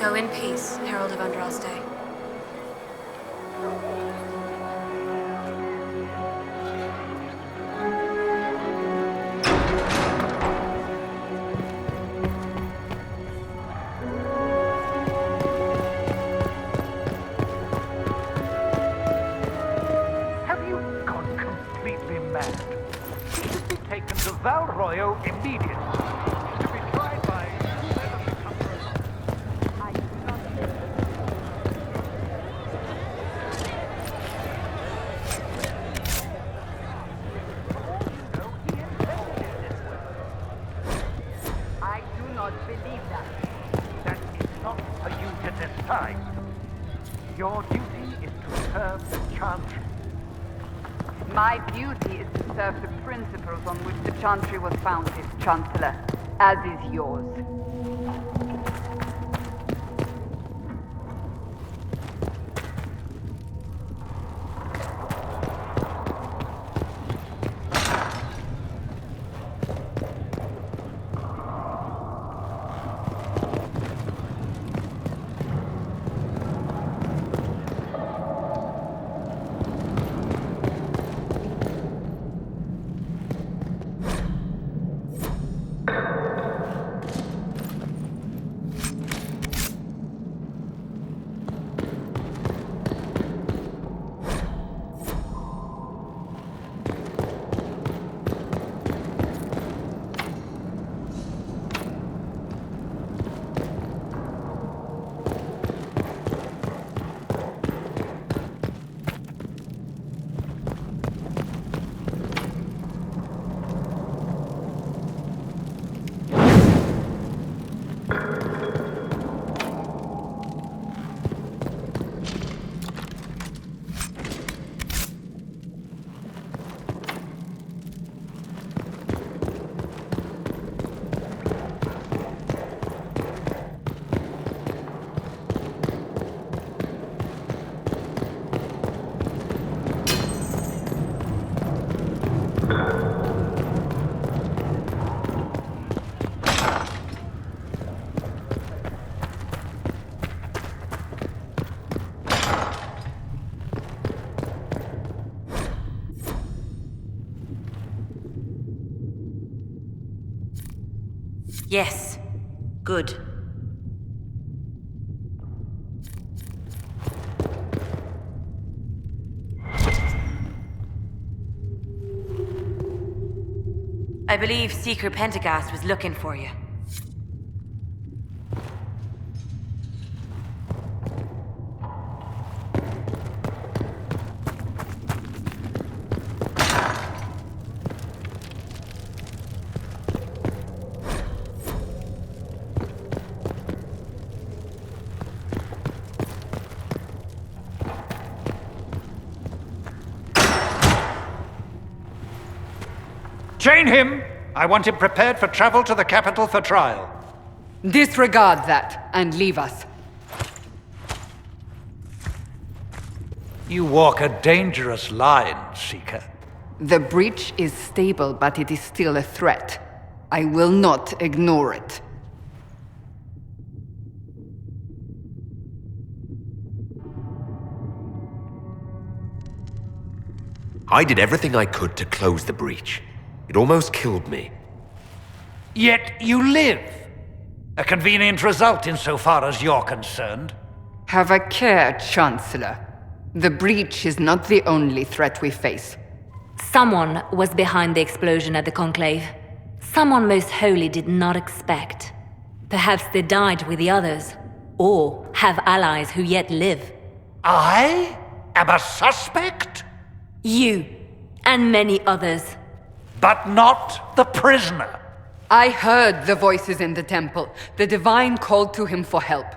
Go in peace, Herald of Andraste. Have you gone completely mad? He should be taken to Val Royo immediately. To be tried by I do not believe that. That is not for you to decide. Your duty is to serve the Chantry. My duty is to serve the principles on which the Chantry was founded, Chancellor, as is yours. Yes. Good. I believe Seeker Pentagast was looking for you. Chain him! I want him prepared for travel to the capital for trial. Disregard that and leave us. You walk a dangerous line, Seeker. The breach is stable, but it is still a threat. I will not ignore it. I did everything I could to close the breach. It almost killed me. Yet you live. A convenient result insofar as you're concerned. Have a care, Chancellor. The breach is not the only threat we face. Someone was behind the explosion at the Conclave. Someone Most Holy did not expect. Perhaps they died with the others, or have allies who yet live. I am a suspect? You, and many others. But not the prisoner. I heard the voices in the temple. The Divine called to him for help.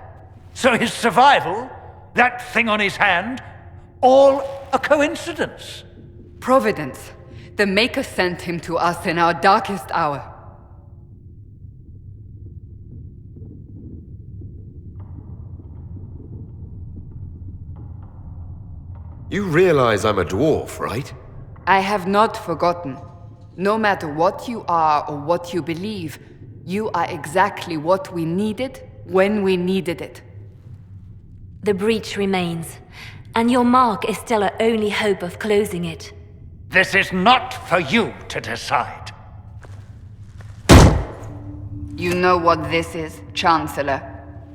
So his survival, that thing on his hand, all a coincidence. Providence. The Maker sent him to us in our darkest hour. You realize I'm a dwarf, right? I have not forgotten. No matter what you are or what you believe, you are exactly what we needed when we needed it. The breach remains, and your mark is still our only hope of closing it. This is not for you to decide. You know what this is, Chancellor.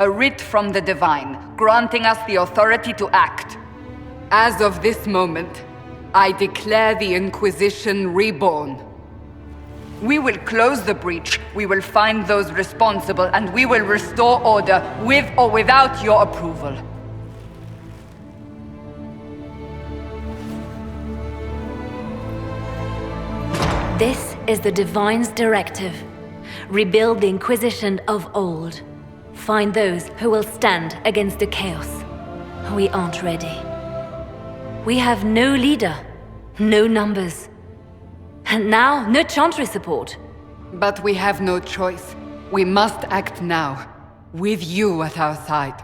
A writ from the Divine, granting us the authority to act. As of this moment, I declare the Inquisition reborn. We will close the breach, we will find those responsible, and we will restore order with or without your approval. This is the Divine's directive. Rebuild the Inquisition of old. Find those who will stand against the chaos. We aren't ready. We have no leader, no numbers. And now, no Chantry support. But we have no choice. We must act now, with you at our side.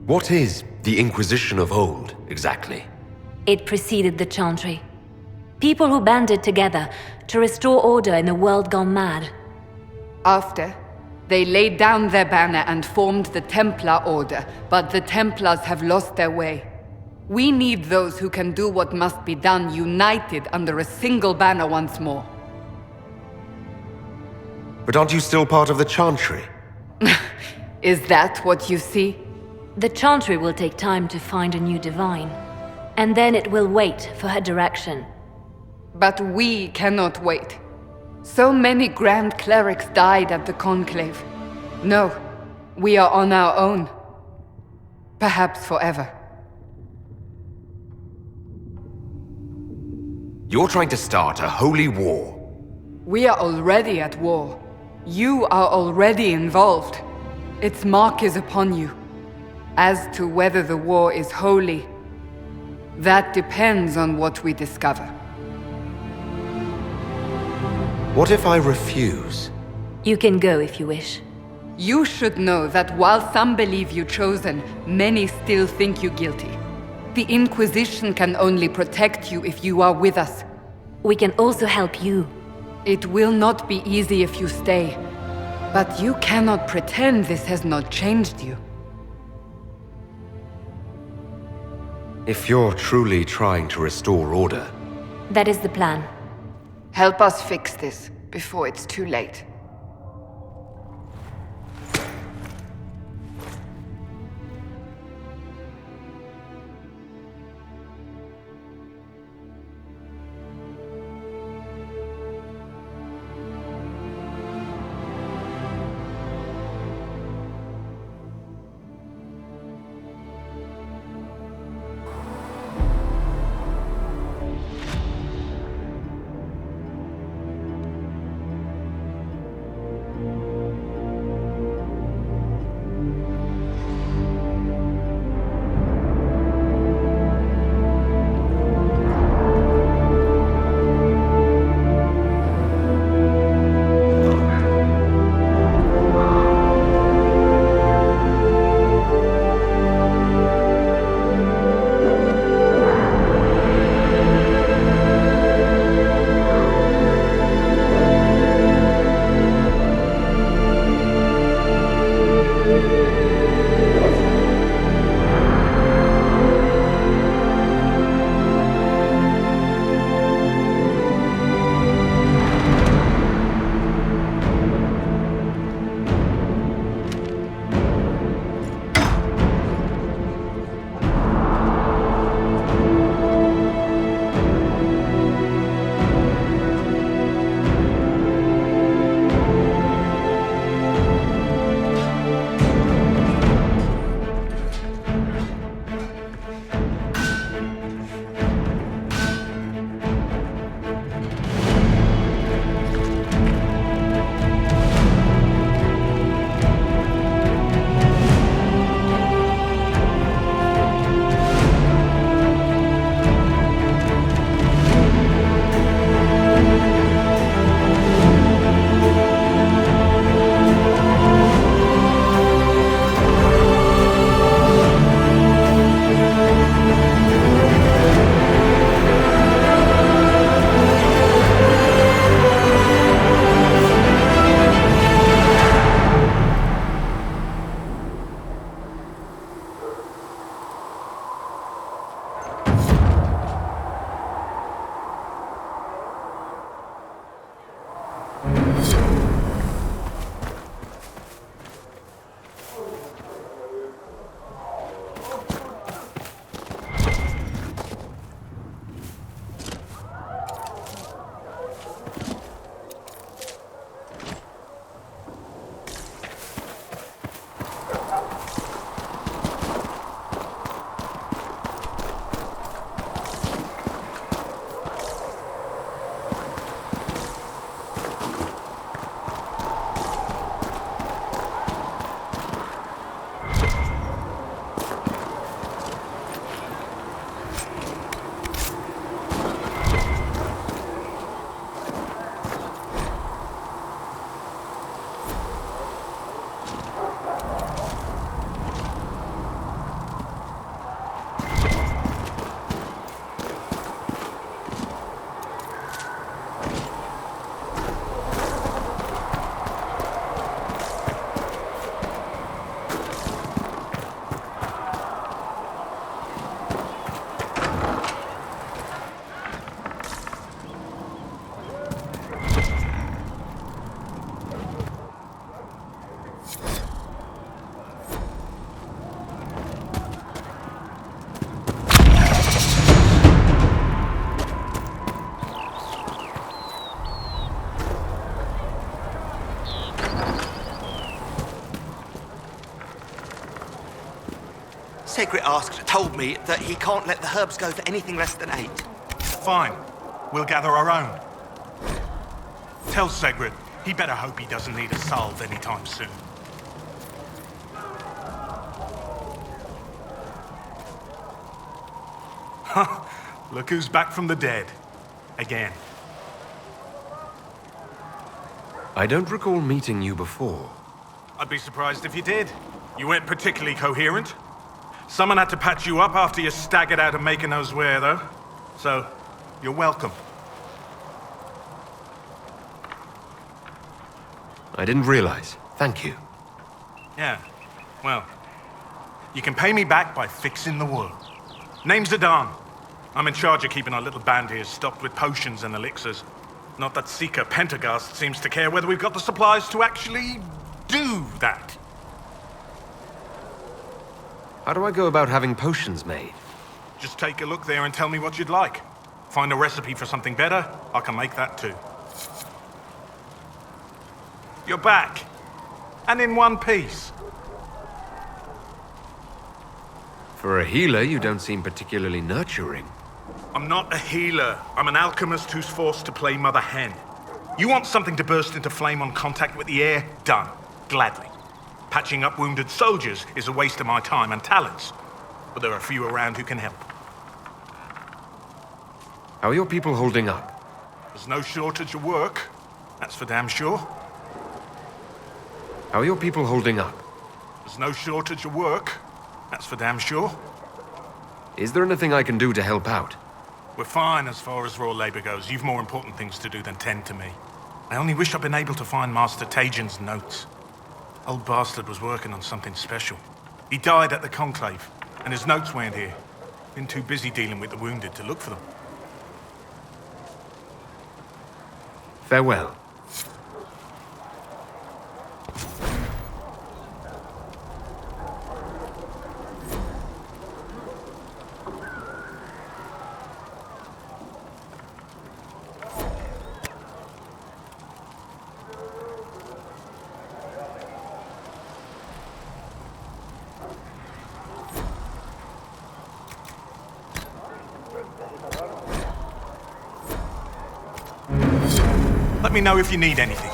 What is the Inquisition of old, exactly? It preceded the Chantry. People who banded together to restore order in a world gone mad. After, they laid down their banner and formed the Templar Order, but the Templars have lost their way. We need those who can do what must be done, united under a single banner once more. But aren't you still part of the Chantry? Is that what you see? The Chantry will take time to find a new Divine. And then it will wait for her direction. But we cannot wait. So many Grand Clerics died at the Conclave. No, we are on our own. Perhaps forever. You're trying to start a holy war. We are already at war. You are already involved. Its mark is upon you. As to whether the war is holy, that depends on what we discover. What if I refuse? You can go if you wish. You should know that while some believe you chosen, many still think you guilty. The Inquisition can only protect you if you are with us. We can also help you. It will not be easy if you stay, but you cannot pretend this has not changed you. If you're truly trying to restore order, That is the plan. Help us fix this before it's too late. Segrit told me that he can't let the herbs go for anything less than 8. Fine. We'll gather our own. Tell Segrit he better hope he doesn't need a salve anytime soon. Look who's back from the dead. Again. I don't recall meeting you before. I'd be surprised if you did. You weren't particularly coherent. Someone had to patch you up after you staggered out of making those wear, though. So, you're welcome. I didn't realize. Thank you. Yeah, well, you can pay me back by fixing the world. Name's Adan. I'm in charge of keeping our little band here stocked with potions and elixirs. Not that Seeker Pentagast seems to care whether we've got the supplies to actually do that. How do I go about having potions made? Just take a look there and tell me what you'd like. Find a recipe for something better, I can make that too. You're back. And in one piece. For a healer, you don't seem particularly nurturing. I'm not a healer. I'm an alchemist who's forced to play Mother Hen. You want something to burst into flame on contact with the air? Done. Gladly. Patching up wounded soldiers is a waste of my time and talents. But there are a few around who can help. How are your people holding up? There's no shortage of work. That's for damn sure. How are your people holding up? There's no shortage of work. That's for damn sure. Is there anything I can do to help out? We're fine as far as raw labor goes. You've more important things to do than tend to me. I only wish I'd been able to find Master Tajin's notes. Old bastard was working on something special. He died at the Conclave, and his notes weren't here. Been too busy dealing with the wounded to look for them. Farewell. Let me know if you need anything.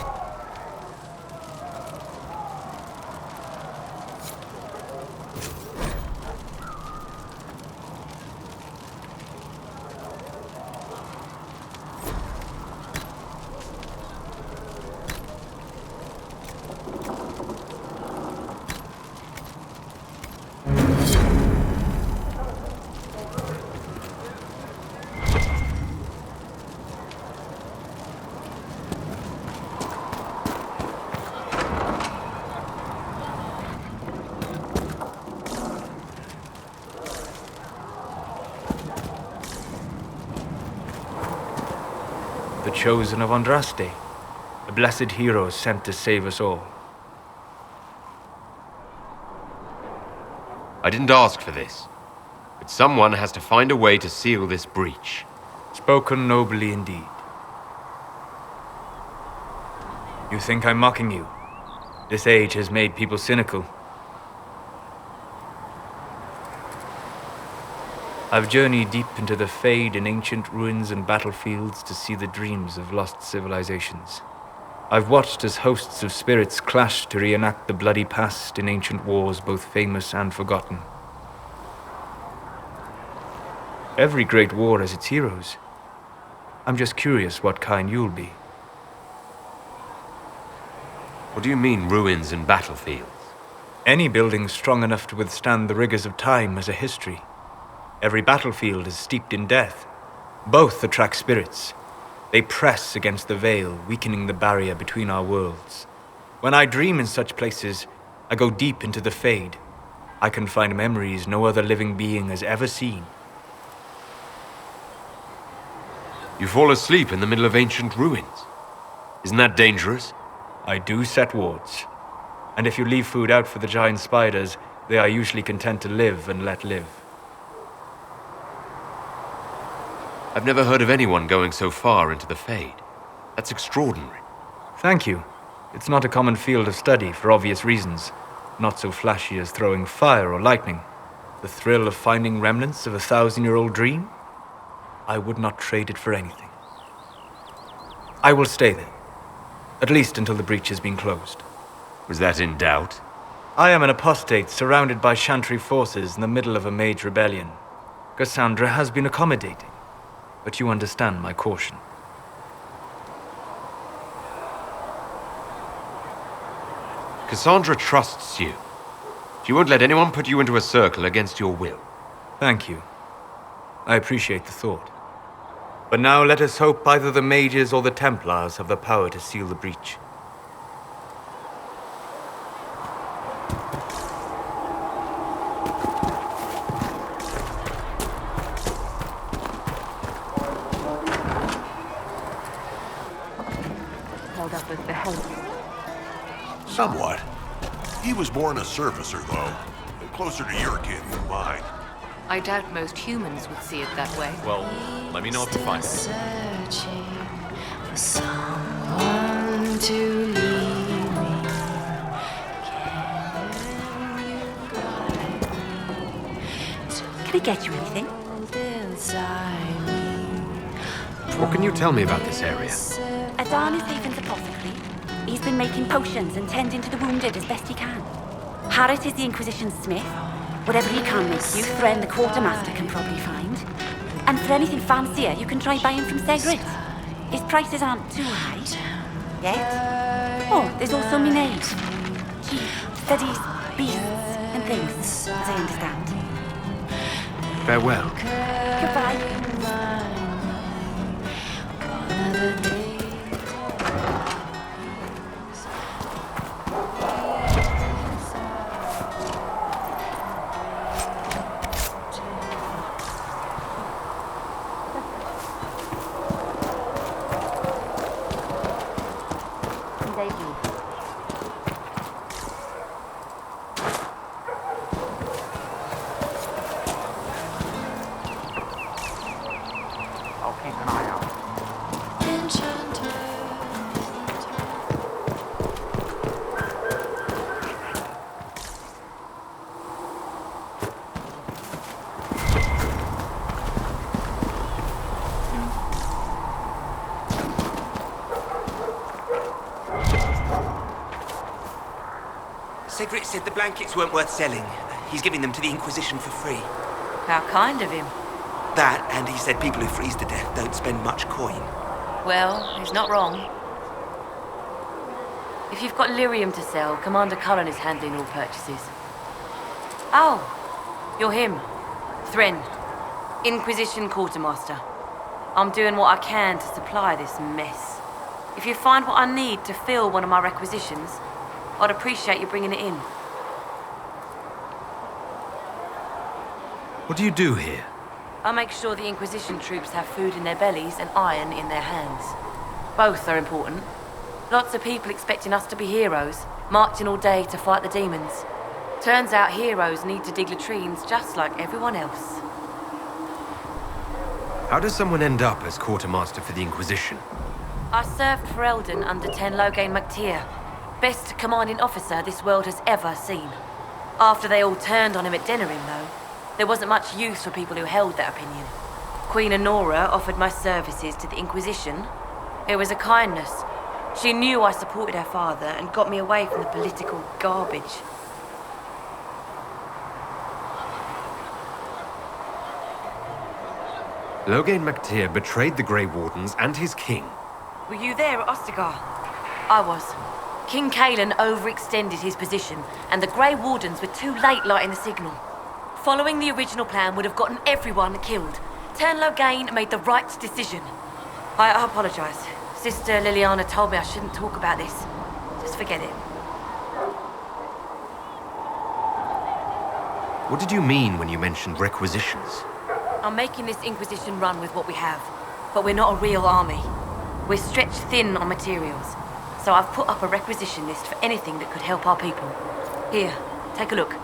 The chosen of Andraste, a blessed hero sent to save us all. I didn't ask for this, but someone has to find a way to seal this breach. Spoken nobly indeed. You think I'm mocking you? This age has made people cynical. I've journeyed deep into the Fade in ancient ruins and battlefields to see the dreams of lost civilizations. I've watched as hosts of spirits clash to reenact the bloody past in ancient wars both famous and forgotten. Every great war has its heroes. I'm just curious what kind you'll be. What do you mean, ruins and battlefields? Any building strong enough to withstand the rigors of time has a history. Every battlefield is steeped in death. Both attract spirits. They press against the veil, weakening the barrier between our worlds. When I dream in such places, I go deep into the Fade. I can find memories no other living being has ever seen. You fall asleep in the middle of ancient ruins. Isn't that dangerous? I do set wards. And if you leave food out for the giant spiders, they are usually content to live and let live. I've never heard of anyone going so far into the Fade. That's extraordinary. Thank you. It's not a common field of study for obvious reasons. Not so flashy as throwing fire or lightning. The thrill of finding remnants of a 1,000-year-old dream? I would not trade it for anything. I will stay there. At least until the breach has been closed. Was that in doubt? I am an apostate surrounded by Chantry forces in the middle of a mage rebellion. Cassandra has been accommodating, but you understand my caution. Cassandra trusts you. She won't let anyone put you into a circle against your will. Thank you. I appreciate the thought. But now let us hope either the mages or the Templars have the power to seal the breach. Held up as the help. Somewhat. He was born a surfacer, though. Closer to your kid than mine. I doubt most humans would see it that way. Well, let me know if you find it. Searching for someone to lead me. Can I get you anything? What can you tell me about this area? Adan is Haven's apothecary. He's been making potions and tending to the wounded as best he can. Harriet is the Inquisition smith. Whatever he can make you, Thren the quartermaster can probably find. And for anything fancier, you can try buying from Segrit. His prices aren't too high. Yet. Oh, there's also Minade. He studies beasts and things, as I understand. Farewell. Goodbye. I'll keep an eye out. Segrit said the blankets weren't worth selling. He's giving them to the Inquisition for free. How kind of him. That, and he said people who freeze to death don't spend much coin. Well, he's not wrong. If you've got lyrium to sell, Commander Cullen is handling all purchases. Oh, you're him. Thren, Inquisition Quartermaster. I'm doing what I can to supply this mess. If you find what I need to fill one of my requisitions, I'd appreciate you bringing it in. What do you do here? I make sure the Inquisition troops have food in their bellies and iron in their hands. Both are important. Lots of people expecting us to be heroes, marching all day to fight the demons. Turns out heroes need to dig latrines just like everyone else. How does someone end up as quartermaster for the Inquisition? I served for Eldon under Ten Loghain MacTier, best commanding officer this world has ever seen. After they all turned on him at Denerim, though, there wasn't much use for people who held that opinion. Queen Honora offered my services to the Inquisition. It was a kindness. She knew I supported her father and got me away from the political garbage. Loghain MacTier betrayed the Grey Wardens and his king. Were you there at Ostagar? I was. King Cailan overextended his position, and the Grey Wardens were too late lighting the signal. Following the original plan would have gotten everyone killed. Ten Loghain made the right decision. I apologize. Sister Liliana told me I shouldn't talk about this. Just forget it. What did you mean when you mentioned requisitions? I'm making this Inquisition run with what we have, but we're not a real army. We're stretched thin on materials, so I've put up a requisition list for anything that could help our people. Here, take a look.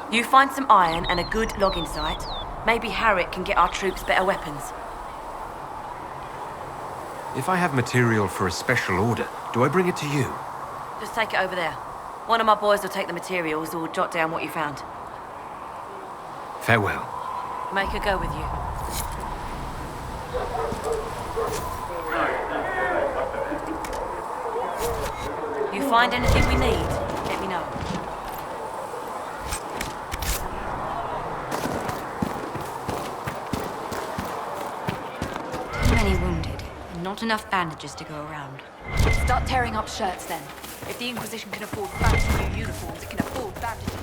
You find some iron and a good logging site. Maybe Harriet can get our troops better weapons. If I have material for a special order, do I bring it to you? Just take it over there. One of my boys will take the materials or jot down what you found. Farewell. Make her go with you. You find anything we need, let me know. Too many wounded, and not enough bandages to go around. Start tearing up shirts then. If the Inquisition can afford fancy new uniforms, it can afford bandages.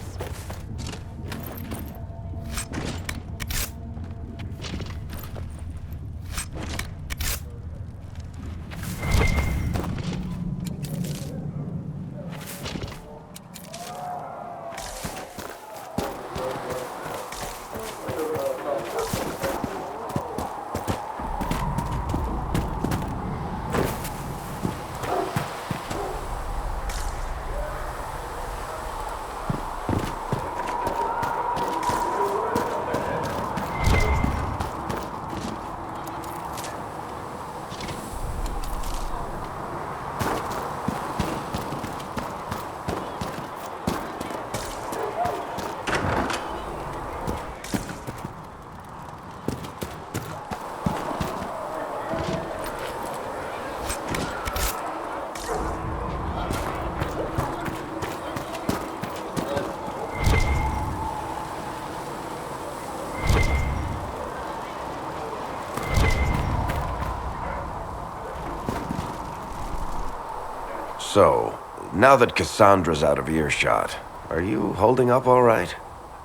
So, now that Cassandra's out of earshot, are you holding up all right?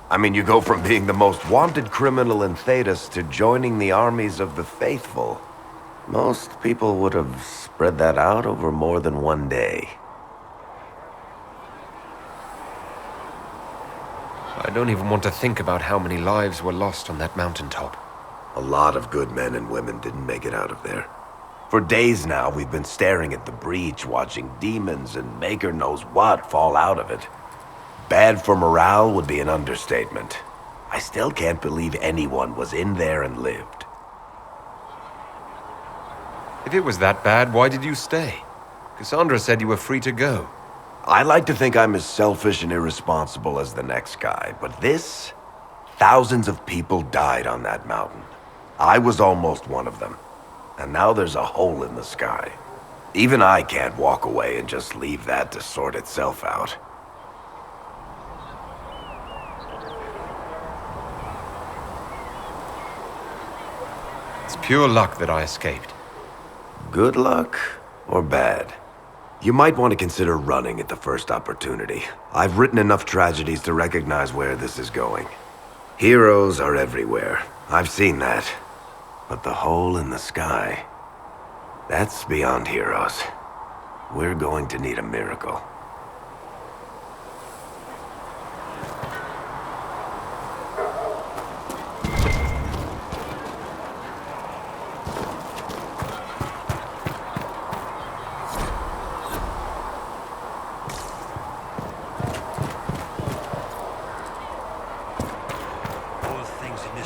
I mean, you go from being the most wanted criminal in Thedas to joining the armies of the faithful. Most people would have spread that out over more than one day. I don't even want to think about how many lives were lost on that mountaintop. A lot of good men and women didn't make it out of there. For days now, we've been staring at the breach, watching demons and Maker knows what fall out of it. Bad for morale would be an understatement. I still can't believe anyone was in there and lived. If it was that bad, why did you stay? Cassandra said you were free to go. I like to think I'm as selfish and irresponsible as the next guy, but this... Thousands of people died on that mountain. I was almost one of them. And now there's a hole in the sky. Even I can't walk away and just leave that to sort itself out. It's pure luck that I escaped. Good luck or bad? You might want to consider running at the first opportunity. I've written enough tragedies to recognize where this is going. Heroes are everywhere. I've seen that. But the hole in the sky, that's beyond heroes. We're going to need a miracle.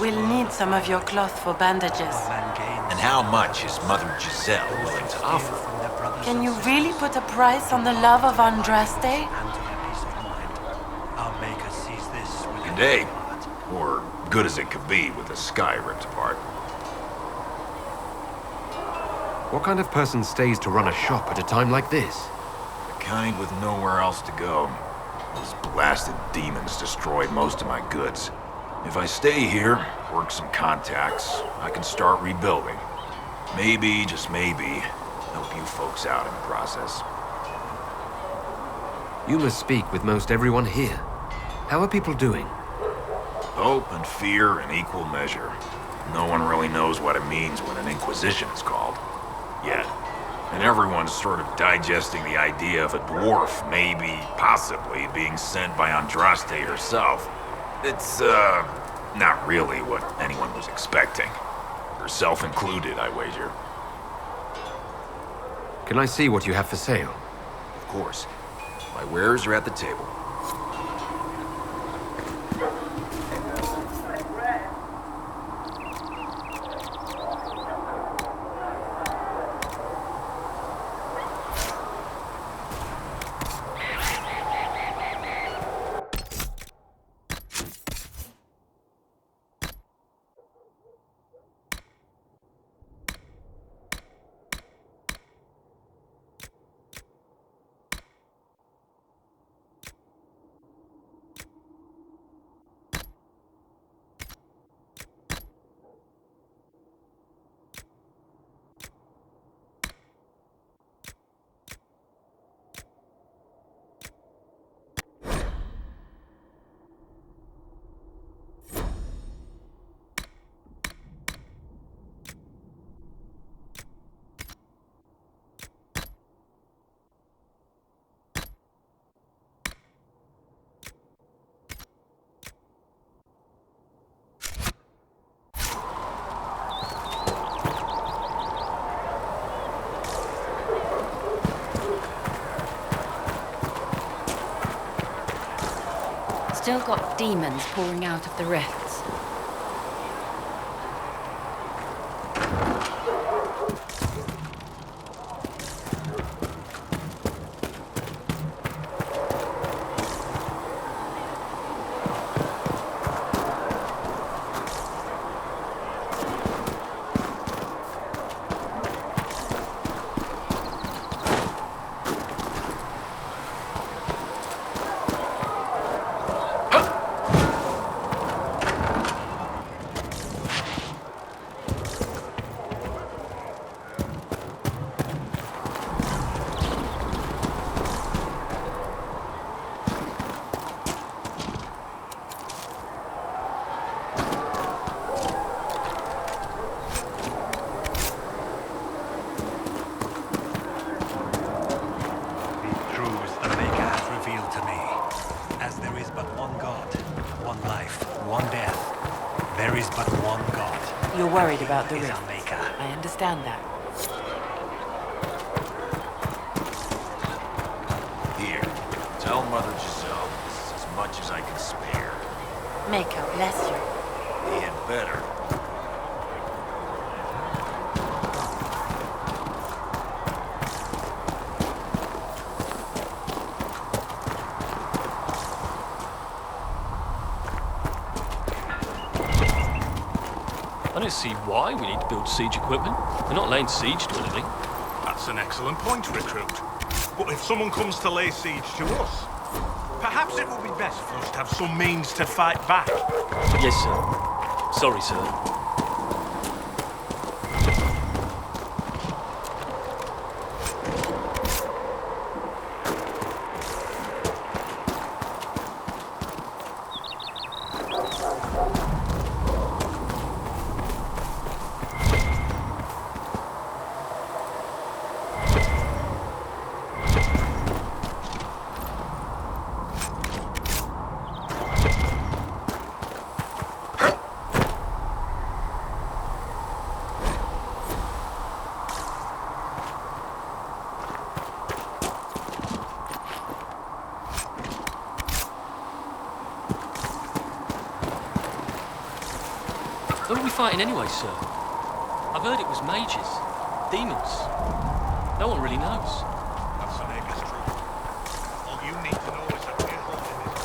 We'll need some of your cloth for bandages. And how much is Mother Giselle willing to offer? Can you really put a price on the love of Andraste? Good day. Or good as it could be with the sky ripped apart. What kind of person stays to run a shop at a time like this? The kind with nowhere else to go. Those blasted demons destroyed most of my goods. If I stay here, work some contacts, I can start rebuilding. Maybe, just maybe, help you folks out in the process. You must speak with most everyone here. How are people doing? Hope and fear in equal measure. No one really knows what it means when an Inquisition is called. Yet. And everyone's sort of digesting the idea of a dwarf maybe, possibly, being sent by Andraste herself. It's, not really what anyone was expecting. Herself included, I wager. Can I see what you have for sale? Of course. My wares are at the table. still got demons pouring out of the rifts. You're worried about the rift. I understand that. Here, tell Mother Giselle this is as much as I can spare. Maker, bless you. He had better. I don't see why we need to build siege equipment. We're not laying siege to anything. That's an excellent point, Recruit. But if someone comes to lay siege to us, perhaps it will be best for us to have some means to fight back. Yes, sir. Sorry, sir. Who are we fighting anyway, sir? I've heard it was mages, demons. No one really knows. That's an Aegis truth. All you need to know is that we're holding this.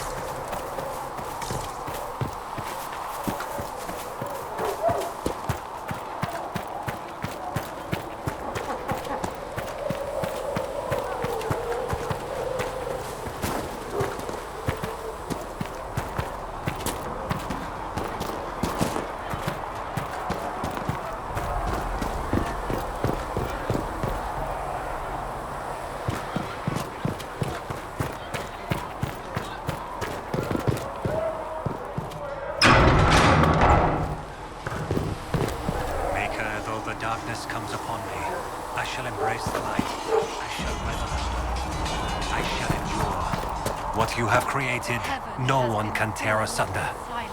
darkness comes upon me, I shall embrace the light. I shall weather the storm. I shall endure. What you have created, no one can tear asunder. Silence.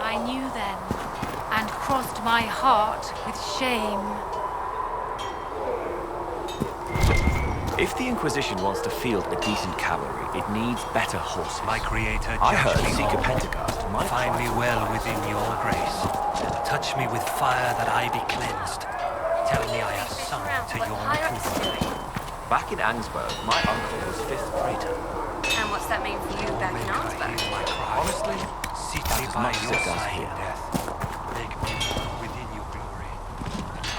I knew then, and crossed my heart with shame. If the Inquisition wants to field a decent cavalry, it needs better horses. My creator, I heard judge me Seeker all. Pentecost might Find me well within your grace. Touch me with fire that I be cleansed. Tell me I have sung to your approval. Back in Angsburg, my uncle was 5th Praetor. And what's that mean for you back in Arnsberg? Honestly, seat me as by much as your it does side, here. death. Make me within your glory.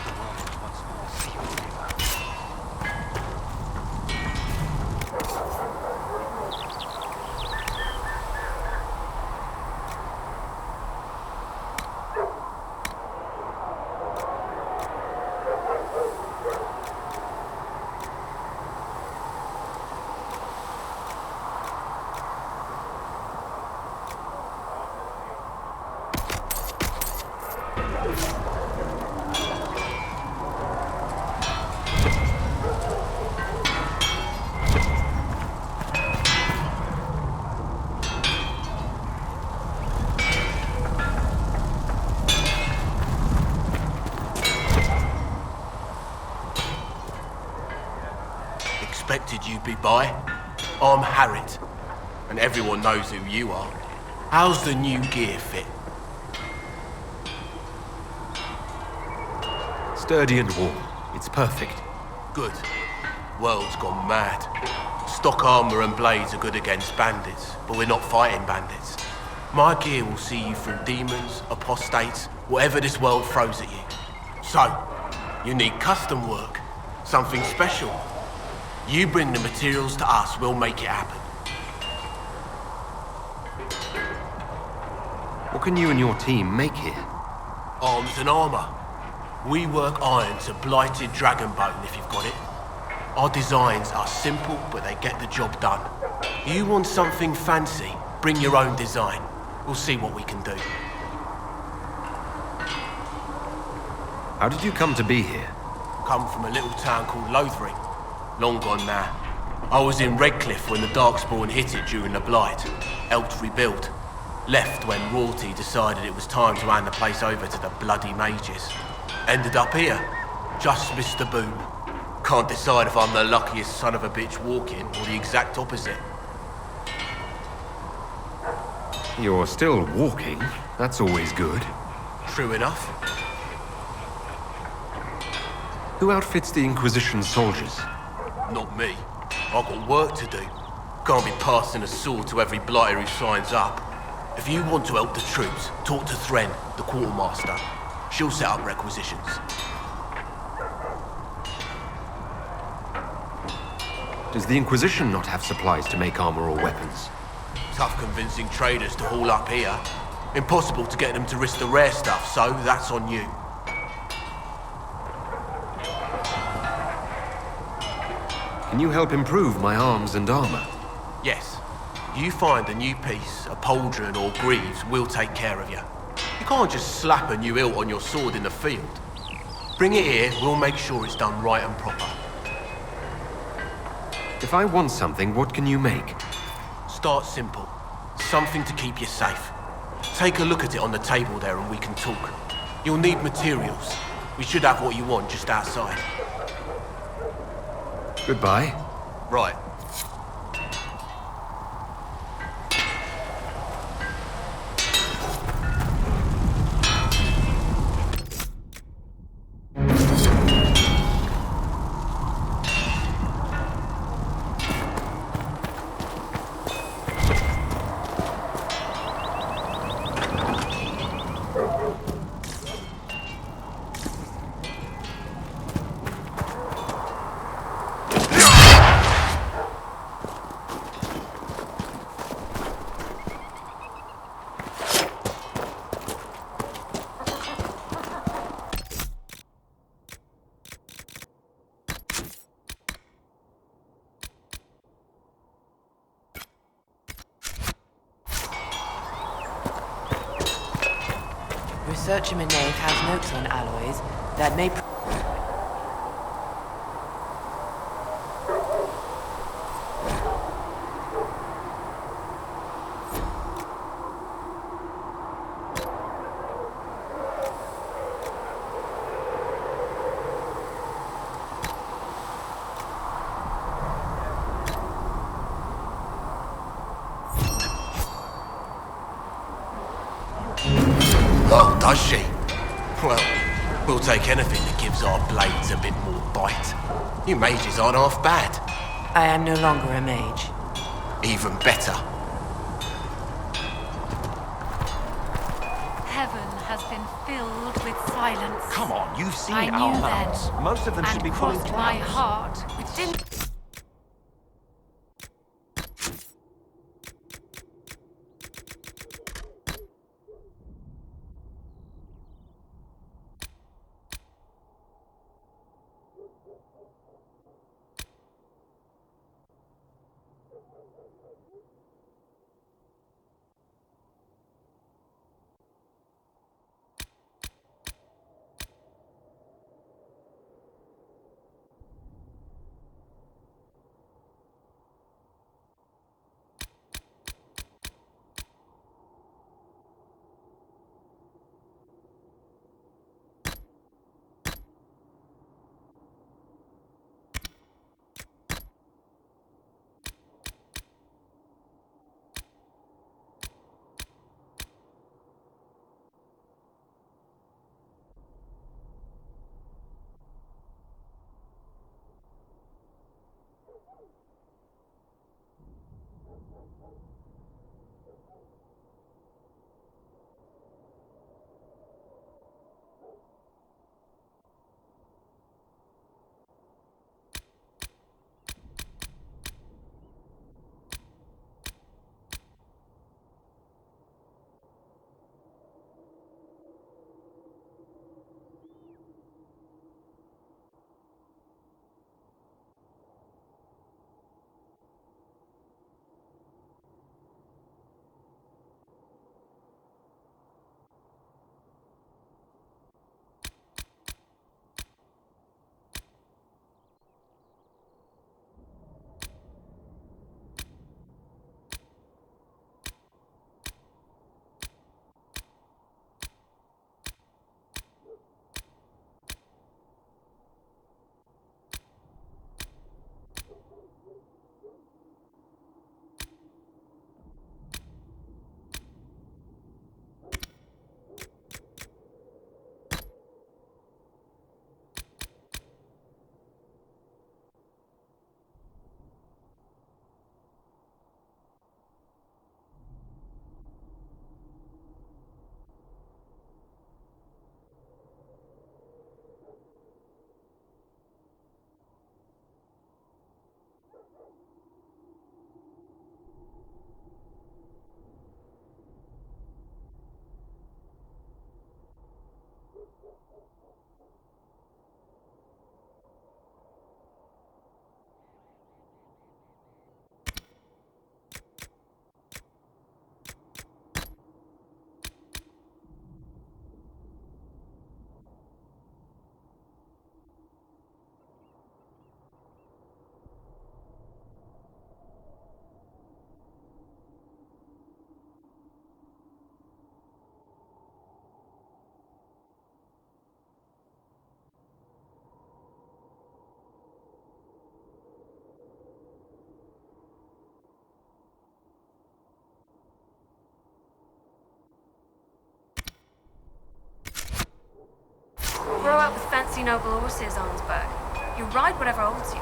The world once more see your favor. Expected you'd be by. I'm Harriet, and everyone knows who you are. How's the new gear fit? Sturdy and warm. It's perfect. Good. World's gone mad. Stock armor and blades are good against bandits, but we're not fighting bandits. My gear will see you through demons, apostates, whatever this world throws at you. So, you need custom work, something special. You bring the materials to us, we'll make it happen. What can you and your team make here? Arms and armor. We work iron to blighted dragon bone if you've got it. Our designs are simple, but they get the job done. You want something fancy, bring your own design. We'll see what we can do. How did you come to be here? Come from a little town called Lothering. Long gone now. I was in Redcliffe when the Darkspawn hit it during the Blight. Helped rebuild. Left when royalty decided it was time to hand the place over to the bloody mages. Ended up here. Just missed the boom. Can't decide if I'm the luckiest son of a bitch walking or the exact opposite. You're still walking. That's always good. True enough. Who outfits the Inquisition soldiers? Not me. I've got work to do. Can't be passing a sword to every blighter who signs up. If you want to help the troops, talk to Thren, the quartermaster. She'll set up requisitions. Does the Inquisition not have supplies to make armor or weapons? Tough convincing traders to haul up here. Impossible to get them to risk the rare stuff, so that's on you. Can you help improve my arms and armor? Yes. You find a new piece, a pauldron or greaves, we'll take care of you. You can't just slap a new hilt on your sword in the field. Bring it here, we'll make sure it's done right and proper. If I want something, what can you make? Start simple. Something to keep you safe. Take a look at it on the table there and we can talk. You'll need materials. We should have what you want just outside. Goodbye. Right. Research in Nave has notes on alloys that may... Oh, does she? Well, we'll take anything that gives our blades a bit more bite. You mages aren't half bad. I am no longer a mage. Even better. Heaven has been filled with silence. Come on, you've seen I our knew hounds. then, Most of them should and be pulling crossed my clouds. heart with didn't. Grow up with fancy noble horses, Arnsberg. You ride whatever holds you.